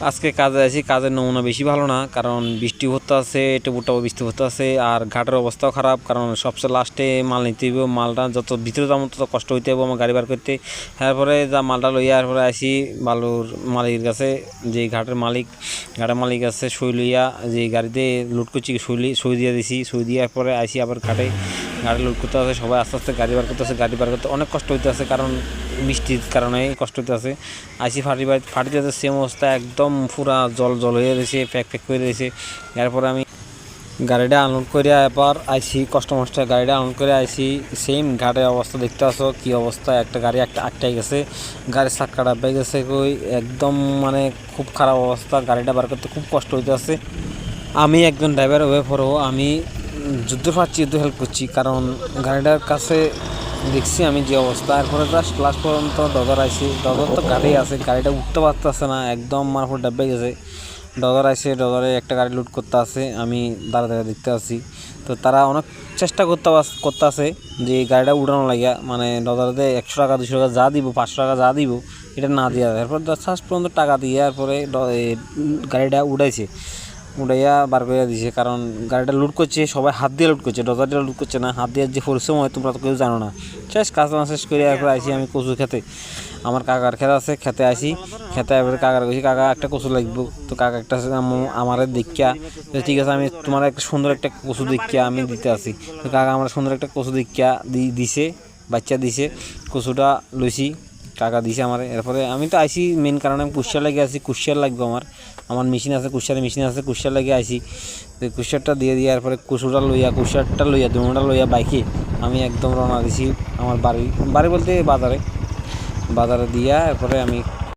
আজকে কাজে আছি, কাজের নমুনা বেশি ভালো না, কারণ বৃষ্টি হতে আছে, টেপুটাও বৃষ্টি হতে আছে, আর ঘাটের অবস্থাও খারাপ। কারণ সবচেয়ে লাস্টে মাল নিতে হইব, মালটা যত ভিতরে যাবো তত কষ্ট হইতে হবে আমার গাড়ি বার করতে। এরপরে যা মালটা লইয়া এরপরে আসি বালুর মালিকের কাছে, যে ঘাটের মালিক আছে, সই লইয়া যে গাড়িতে লোড করছি সই দিয়ে দিছি, সই দেওয়ার পরে আসি আবার গাড়ি লোড করতে আছে। সবাই আস্তে আস্তে গাড়ি বার করতে আছে, গাড়ি বার করতে অনেক কষ্ট হইতে আছে, কারণ বৃষ্টির কারণে কষ্ট হইতে আছে। আইসি ফাটিতে আছে, সেম অবস্থা, একদম পুরা জল হয়ে রয়েছে, প্যাক করে রয়েছে। এরপরে আমি গাড়িটা আনলোড করে এবার আইসি, কষ্ট গাড়িটা আনলোড করে আইসি। সেম ঘাটের অবস্থা দেখতে আসো কি অবস্থা, একটা গাড়ি আটকাই গেছে, গাড়ির চাক্কাটা বেয়ে গেছে কই, একদম মানে খুব খারাপ অবস্থা। গাড়িটা বার করতে খুব কষ্ট হইতে আছে। আমি একজন ড্রাইভার হয়ে পড়ো, আমি যুদ্ধ হেল্প করছি, কারণ গাড়িটার কাছে দেখছি আমি যে অবস্থা। এরপরে জাস্ট লাস্ট পর্যন্ত ডজার আইসি, ডজার তো গাড়ি আছে, গাড়িটা উঠতে পারতেছে না, একদম আমার উপর ডাব্বে গেছে। ডজার আইসে, ডজারে একটা গাড়ি লুট করতে আছে, আমি দাঁড়া দেখতে আছি। তো তারা অনেক চেষ্টা করতে আছে যে গাড়িটা উঠানো লাগিয়া, মানে ডজারে 100 টাকা 200 টাকা যা দিব, 500 টাকা যা দিব এটা না দিয়া, এরপর লাস্ট পর্যন্ত টাকা দিয়ে এরপরে গাড়িটা উড়াইয়া বার করে দিছে। কারণ গাড়িটা লুট করছে, সবাই হাত দিয়ে লুট করছে, ডজার দিয়ে লুট করছে না। হাত দিয়ে যে পরিশ্রম হয় তোমরা তো কেউ জানো না। কাজ শেষ করে এরপর আসি আমি কচু খেতে, আমার কাকার খেতে আছে, খেতে আসি। খেতে এরপরে কাকার কইছি, কাকা একটা কচু লাগবে। তো কাকা একটা আমারে দেখিয়া, ঠিক আছে আমি তোমার একটা সুন্দর একটা কচু দেখিয়া আমি দিতে আসি। তো কাকা আমার সুন্দর একটা কচু দেখিয়া দিছে, বাচ্চা দিছে, কচুটা লইছি, টাকা দিছে আমার। এরপরে আমি তো আইসি মেন কারণে আমি কুশিয়ার লাগে আছি, কুশিয়ার লাগবে আমার মেশিন আছে, কুশিয়ার লাগে আইসি। তো কুশিয়ারটা দিয়ে এরপরে কুশিয়ারটা লইয়া দুটা লইয়া বাইকে আমি একদম রওনা দিছি আমার বাড়ি বলতে বাজারে দিয়া। এরপরে আমি